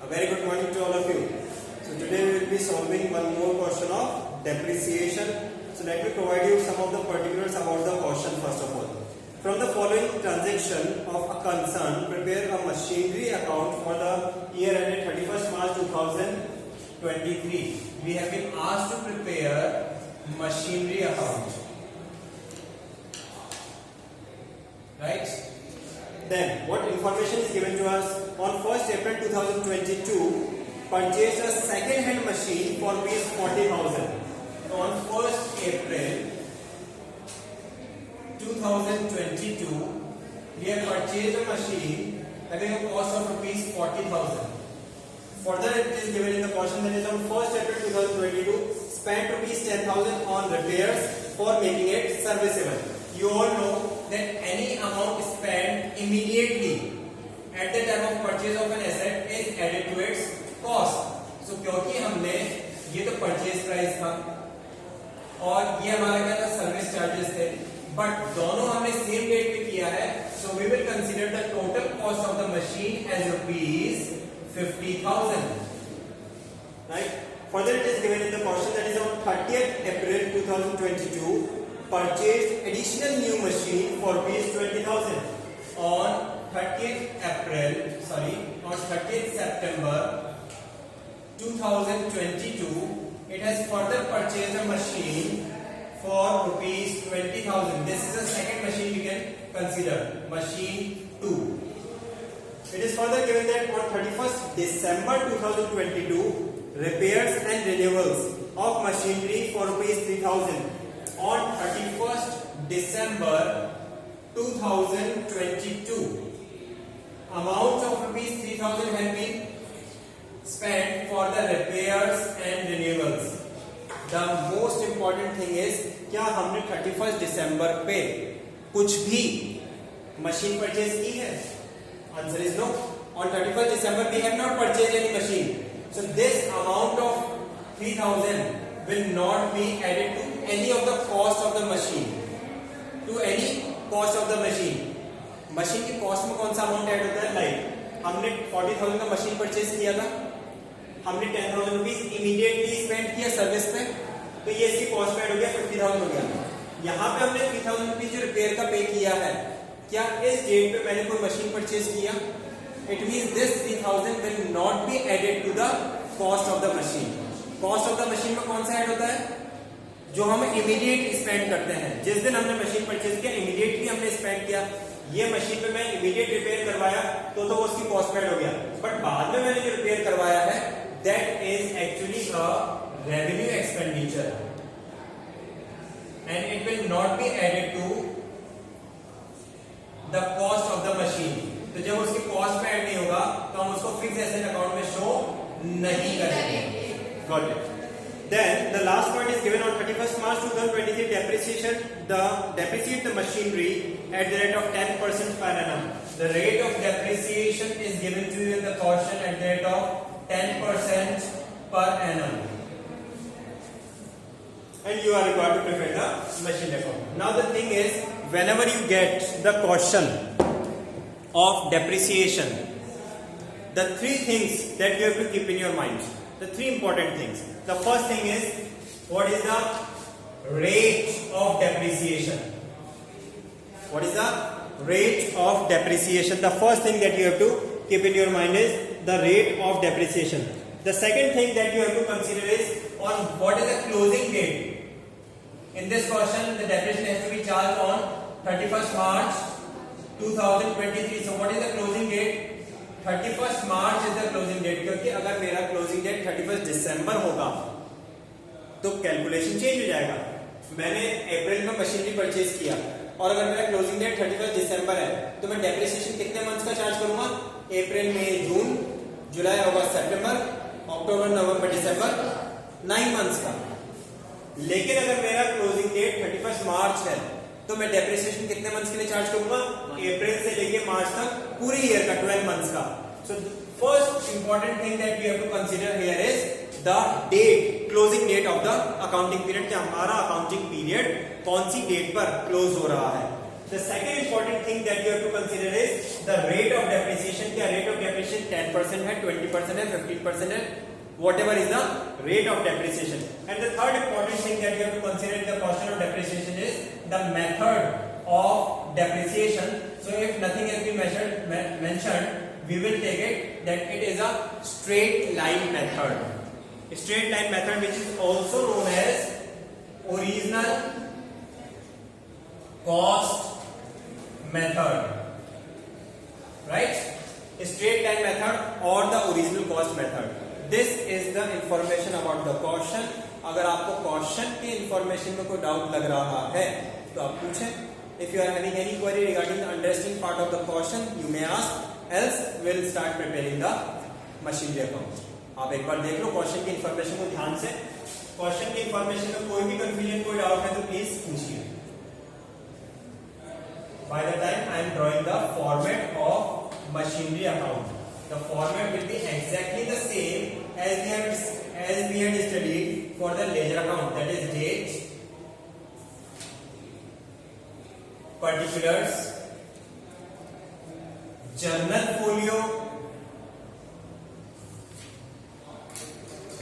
A very good morning to all of you. So today we will be solving one more question of depreciation. So let me provide you some of the particulars about the question first of all. From the following transaction of a concern, prepare a machinery account for the year ended 31st March 2023. We have been asked to prepare machinery account. Right? Then what information is given to us? On 1st April 2022, purchased a second-hand machine for ₹40,000. So on 1st April 2022, we have purchased a machine having a cost of ₹40,000. Further, it is given in the question that is on 1st April 2022, spent ₹10,000 on repairs for making it serviceable. You all know that any amount spent immediately at the time of purchase of an asset is added to its cost. So क्योंकि हमने ये तो purchase price था और ये हमारा क्या था, सर्विस चार्जेस थे, बट दोनों हमने सेम डेट पे किया है. So we will consider the total cost of the machine as ₹50,000. Right? Further, it is given in the question that is on 30th April 2022, purchased additional new machine for ₹20,000. On 30th September 2022, it has further purchased a machine for ₹20,000. This is the second machine we can consider, machine 2. It is further given that on 31st December 2022, repairs and renewals of machinery for ₹3,000. On 31st December 2022, amount of ₹3,000 have been spent for the repairs and renewals. The most important thing is, क्या हमने 31st December पे कुछ भी machine purchase की है? Answer is no. On 31st December we have not purchased any machine. So this amount of 3,000 will not be added to any of the cost of the machine. To any cost of the machine. Machine की cost में कौन सा amount add होता है? Like हमने 40,000 का machine purchase किया था, हमने 10,000 रुपीज इमीडिएटली स्पेंड किया सर्विस पे, तो ये इसकी कॉस्ट में ऐड हो गया, 50,000 हो गया. यहाँ पे हमने 3,000 रुपीज जो रिपेयर का पे किया है, क्या इस डेट पे मैंने कोई मशीन परचेज किया? It means this 3,000 will not be added to the cost of the machine. Cost of the machine में कौन सा ऐड होता है? जो हम इमीडिएट स्पेंड करते हैं. जिस दिन हमने मशीन परचेज किया, इमीडिएटली हमने स्पेंड किया, ये मशीन पे मैं इमीडिएट रिपेयर करवाया तो वो उसकी कॉस्ट में ऐड हो गया, बट बाद में मैंने जो रिपेयर करवाया है, that is actually a revenue expenditure and it will not be added to the cost of the machine. तो जब उसकी कॉस्ट में ऐड नहीं होगा तो हम उसको फिक्स एसेट अकाउंट में शो नहीं करेंगे. Got it. Then the last point is given on 31st March 2023, depreciation. Depreciate the machinery at the rate of 10% per annum. The rate of depreciation is given to you in the question at the rate of 10% per annum. And you are required to prepare the machine account. Now the thing is, whenever you get the question of depreciation, the three things that you have to keep in your mind. The three important things. The first thing is, what is the rate of depreciation? What is the rate of depreciation? The first thing that you have to keep in your mind is the rate of depreciation. The second thing that you have to consider is on what is the closing date. In this question, the depreciation has to be charged on 31st March 2023. So what is the closing date? 31st March is the closing date. क्योंकि अगर मेरा closing date 31st December होगा तो calculation change हो जाएगा. मैंने अप्रैल में machinery purchase किया और अगर मेरा क्लोजिंग डेट 31st December है तो मैं डेप्रिसिएशन कितने मंथ्स का चार्ज करूंगा? अप्रैल, मई, जून, जुलाई, अगस्त, सितंबर, अक्टूबर, नवंबर, दिसंबर, 9 मंथ्स का. लेकिन अगर मेरा क्लोजिंग डेट 31st मार्च है तो मैं डेप्रिसिएशन कितने मंथ्स के लिए चार्ज करूंगा? अप्रैल से लेके मार्च तक, पूरी ईयर का, 12 मंथ्स का. So first important thing that we have to consider here is the date, closing date of the accounting period. क्या हमारा अकाउंटिंग पीरियड कौन सी डेट पर क्लोज हो रहा है? The second important thing that you have to consider is the rate of depreciation. क्या rate of depreciation 10% है, 20% है, 15% है, whatever is the rate of depreciation. And the third important thing that you have to consider in the question of depreciation is the method of depreciation. So if nothing has been mentioned, we will take it that it is a straight line method. A straight line method, which is also known as original cost method, right? A straight line method or the original cost method. This is the information about the question. अगर आपको question के information में कोई doubt लग रहा है तो आप पूछें. If you are having any query regarding the understanding part of the question, you may ask. Else we'll start preparing the machinery account. आप एक बार देख लो क्वेश्चन की इंफॉर्मेशन को ध्यान से. क्वेश्चन की इंफॉर्मेशन में कोई भी कंफ्यूजन, कोई डाउट है तो प्लीज पूछिए. By the time I am drawing the format of machinery account, the format will be exactly the same as we had studied for the ledger account. That is date, particulars, journal folio,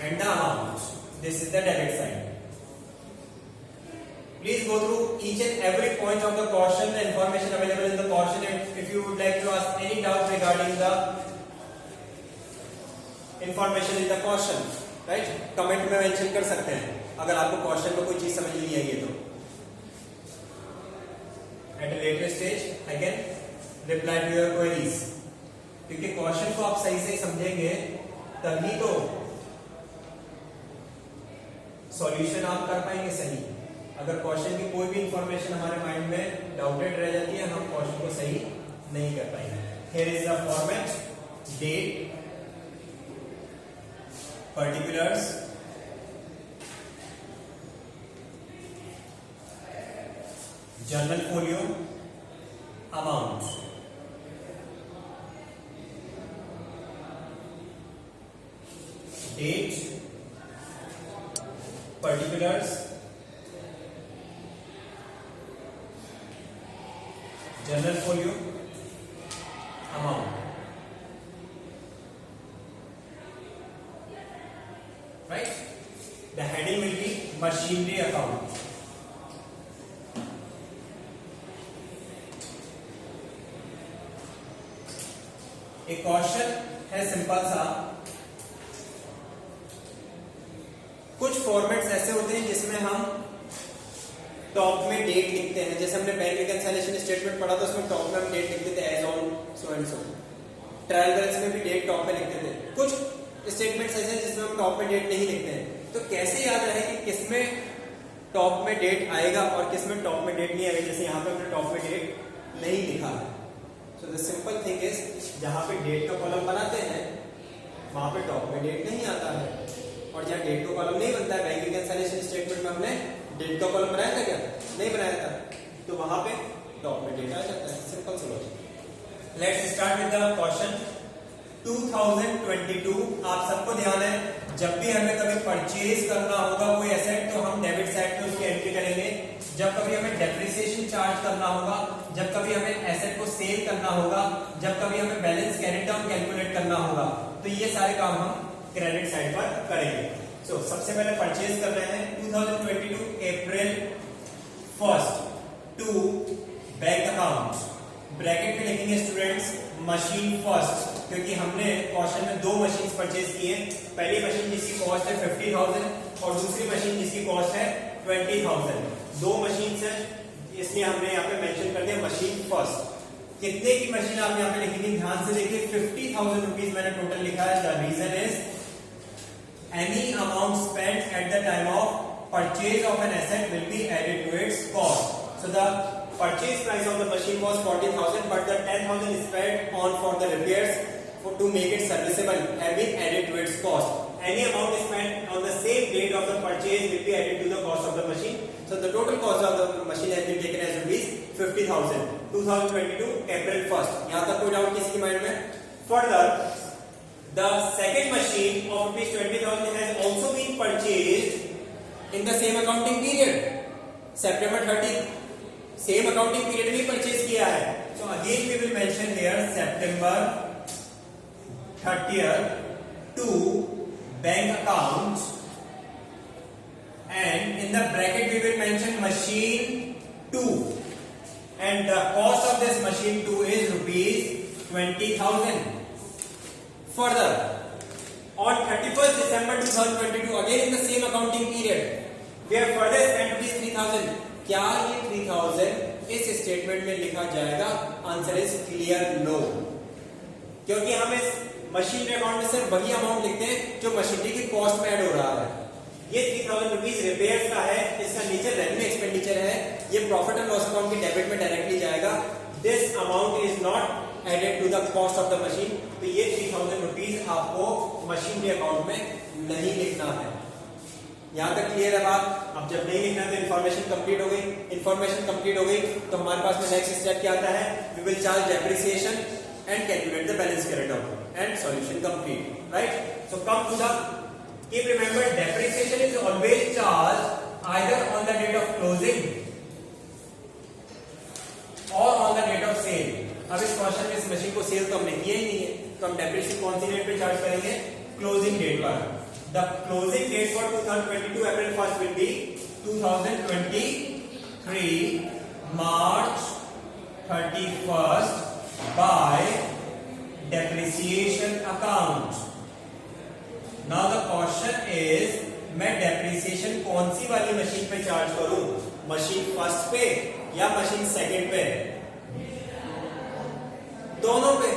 and the amount. This is the debit side. Please go through each and every point of the question, the information available in the question, and if you would like to ask any doubt regarding the information in the question, right? Comment में mention कर सकते हैं अगर आपको question में कोई चीज समझ नहीं आई है तो. At a later stage, I can reply to your queries. क्योंकि क्वेश्चन को आप सही से समझेंगे तभी तो सॉल्यूशन आप कर पाएंगे सही. अगर क्वेश्चन की कोई भी इंफॉर्मेशन हमारे माइंड में डाउटेड रह जाती है, हम क्वेश्चन को सही नहीं कर पाएंगे. Here is the format: date, particulars, journal folio, amount. Date, particulars, journal folio, amount. Right? The heading will be machinery account. एक क्वेश्चन है सिंपल सा. कुछ फॉर्मेट्स ऐसे होते हैं जिसमें हम टॉप में डेट लिखते हैं. जैसे हमने बैंक रिकंसिलिएशन स्टेटमेंट पढ़ा था, उसमें टॉप में हम डेट लिखते थे as on so and so. Trial balance में भी डेट टॉप में लिखते थे. कुछ स्टेटमेंट्स ऐसे हैं जिसमें हम टॉप में डेट नहीं लिखते हैं. तो कैसे याद रहे कि किसमें टॉप में डेट आएगा और किसमें टॉप में डेट नहीं आएगा. जैसे यहाँ पे हमने टॉप में डेट नहीं लिखा है. So the simple thing is, जहाँ पे डेट का कॉलम बनाते हैं वहां पे टॉप में डेट नहीं आता है, और जहाँ डेट का कॉलम नहीं बनता है बैंक रिकंसिलिएशन स्टेटमेंट में हमने डेट का कॉलम बनाया था क्या? नहीं बनाया था. तो वहां पे टॉप में डेट आ जाता है. सिंपल सा logic. Let's start with the question 2022. आप सबको ध्यान है, जब भी हमें कभी परचेज करना होगा कोई एसेट तो हम डेबिट साइड पे उसकी एंट्री करेंगे. जब कभी हमें डेप्रिसिएशन चार्ज करना होगा, जब कभी हमें एसेट को सेल करना होगा, जब कभी हमें बैलेंस कैरी डाउन कैलकुलेट करना होगा, तो ये सारे काम हम क्रेडिट साइड पर करेंगे. So, सबसे पहले परचेज कर रहे हैं 2022 अप्रैल 1 टू बैंक अकाउंट. ब्रैकेट में लिखेंगे स्टूडेंट्स मशीन फर्स्ट, क्योंकि हमने क्वेश्चन में दो मशीन परचेज किए. पहली मशीन जिसकी कॉस्ट है 50,000 और दूसरी मशीन जिसकी कॉस्ट है 20,000. दो मशीन है, इसलिए हमने यहाँ पे मेंशन कर दिया मशीन फर्स्ट. कितने की मशीन आप यहाँ पे लिखेंगे, ध्यान से देखिए. 50,000 रुपीज मैंने टोटल लिखा है. The reason is any amount spent at the time of purchase of an asset will be added to its cost. So the purchase price of the machine was 40,000, but the 10,000 spent on for the repairs to make it serviceable have been added to its cost. Any amount spent on the same date of the purchase will be added to the cost of the machine. So the total cost of the machine has been taken as rupees 50,000. 2022 April 1st. यहाँ तक कोई doubt किसी के mind में? Further, the second machine of rupees 20,000 has also been purchased in the same accounting period, September 30th. Same accounting period में purchase किया है. So again we will mention here September 30th to bank account, and in the bracket we will mention machine 2, and the cost of this machine 2 is rupees 20,000. Further, on 31st December 2022, again in the same accounting period, we have further spent rupees 3,000. क्या ये 3,000 इस statement में लिखा जाएगा? Answer is clear no, क्योंकि हम इस machinery account में सिर्फ वही अमाउंट लिखते हैं जो मशीनरी की कॉस्ट में ऐड हो रहा है. ये 3,000 रुपीज रिपेयर का है, इसका नीचे रेवेन्यू एक्सपेंडिचर है, ये प्रॉफिट एंड लॉस अकाउंट के डेबिट में डायरेक्टली जाएगा. This amount is not added to the cost of the machine. तो ये 3,000 रुपीज आपको मशीनरी अकाउंट में नहीं लिखना है. यहां तक क्लियर है बात? अब जब नहीं लिखना तो इन्फॉर्मेशन कंप्लीट हो गई. इन्फॉर्मेशन कंप्लीट हो गई तो हमारे पास में नेक्स्ट स्टेप क्या आता है? We will charge depreciation and calculate the balance carried out and solution complete. Right? So come to the keep remember depreciation is always charged either on the date of closing or on the date of sale. अब इस question में इस machine को cell तो हमने किया ही नहीं है, तो हम डेप्रिसिएशन कौन सी डेट पे चार्ज करेंगे? क्लोजिंग डेट पर. The closing date for 2022 April 1st will be 2023 March 31st by depreciation account. Now the question is, मैं डेप्रिसिएशन कौन सी वाली मशीन पे चार्ज करूं? मशीन फर्स्ट पे या मशीन सेकंड पे? दोनों पे.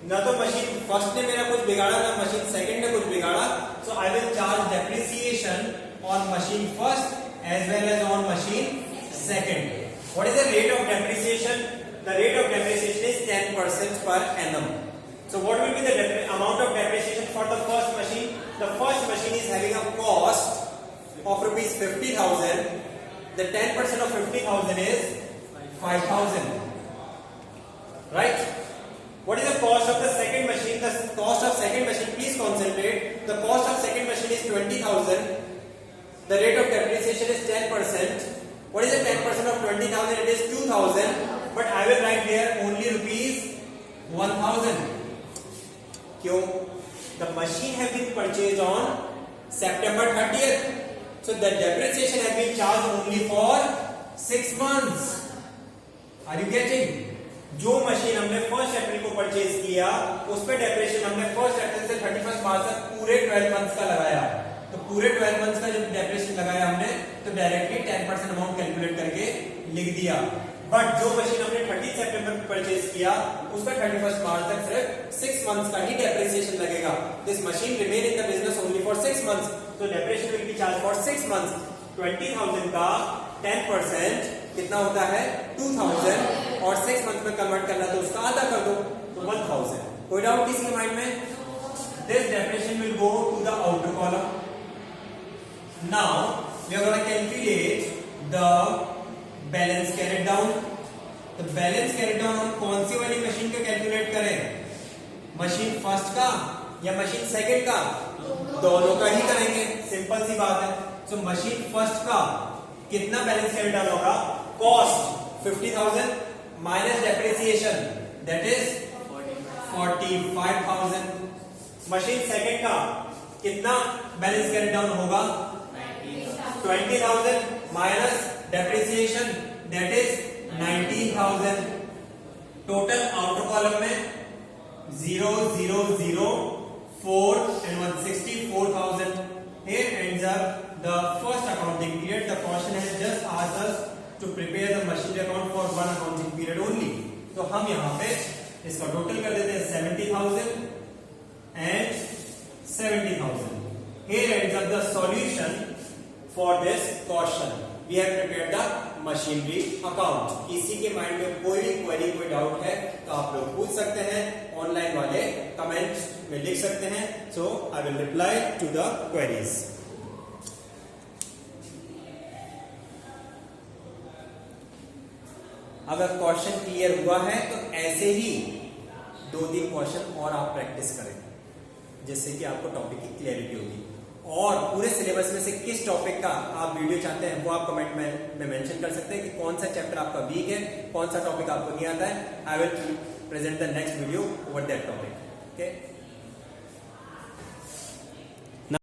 ना तो मशीन फर्स्ट ने मेरा कुछ बिगाड़ा ना मशीन सेकंड ने कुछ बिगाड़ा. So I will charge depreciation on machine first as well as on machine second. What is the rate of depreciation? The rate of depreciation is 10% per annum. So what will be the amount of depreciation for the first machine? The first machine is having a cost of rupees 50,000. The 10% of 50,000 is 5,000. Right? What is the cost of the second machine? The cost of second machine, please concentrate. The cost of second machine is 20,000. The rate of depreciation is 10%. What is the 10% of 20,000? It is 2,000. But I will write here only rupees 1,000. क्यों? The machine has been purchased on September 30th. So the depreciation has been charged only for 6 months. Are you getting? जो machine हमने 1st अप्रैल को purchase किया उस पे depreciation हमने 1st अप्रैल से 31st मार्च तक पूरे 12 मंथ्स का लगाया. तो पूरे 12 मंथ्स का जब डेप्रिसिएशन लगाया हमने तो डायरेक्टली 10% अमाउंट कैलकुलेट करके लिख दिया. बट जो मशीन हमने 30 सितंबर को परचेज किया उसका 31st मार्च तक सिर्फ 6 मंथ्स का ही डेप्रिसिएशन लगेगा. This machine remain in the business only for 6 months. तो depreciation will be charge for 6 months. 20,000 का 10% कितना होता है? 2,000. और 6 मंथ में कन्वर्ट करना तो उसका आधा कर दो तो 1,000. कोई डाउट किसी के माइंड में? This depreciation will go to the outer column. Now we are gonna calculate the balance carried down. तो बैलेंस कैरिड डाउन हम कौन सी वाली मशीन का कैलकुलेट करें? मशीन फर्स्ट का या मशीन सेकंड का? दोनों का ही करेंगे. सिंपल सी बात है. सो मशीन फर्स्ट का कितना बैलेंस कैरिड डाउन होगा? Cost 50,000 minus depreciation that is 45,000. Machine second का कितना बैलेंस कैरिड डाउन होगा? 20,000 minus depreciation that is 19,000. total outer column में 0 0 0 4 and 164,000. here ends up the first accounting period. The question has just asked us to prepare the machinery account for one accounting period only. तो हम यहाँ पे इसका total कर देते हैं 70,000 and 70,000. here ends up the solution for this question. We have prepared the machinery account. किसी के माइंड में कोई भी क्वेरी कोई डाउट है तो आप लोग पूछ सकते हैं. ऑनलाइन वाले कमेंट्स में लिख सकते हैं. So I will reply to the queries. अगर क्वेश्चन क्लियर हुआ है तो ऐसे ही 2-3 क्वेश्चन और आप प्रैक्टिस करें जिससे कि आपको टॉपिक की क्लैरिटी होगी. और पूरे सिलेबस में से किस टॉपिक का आप वीडियो चाहते हैं वो आप कमेंट में मेंशन कर सकते हैं कि कौन सा चैप्टर आपका वीक है, कौन सा टॉपिक आपको नहीं आता है. I will present the next video over that topic. Okay.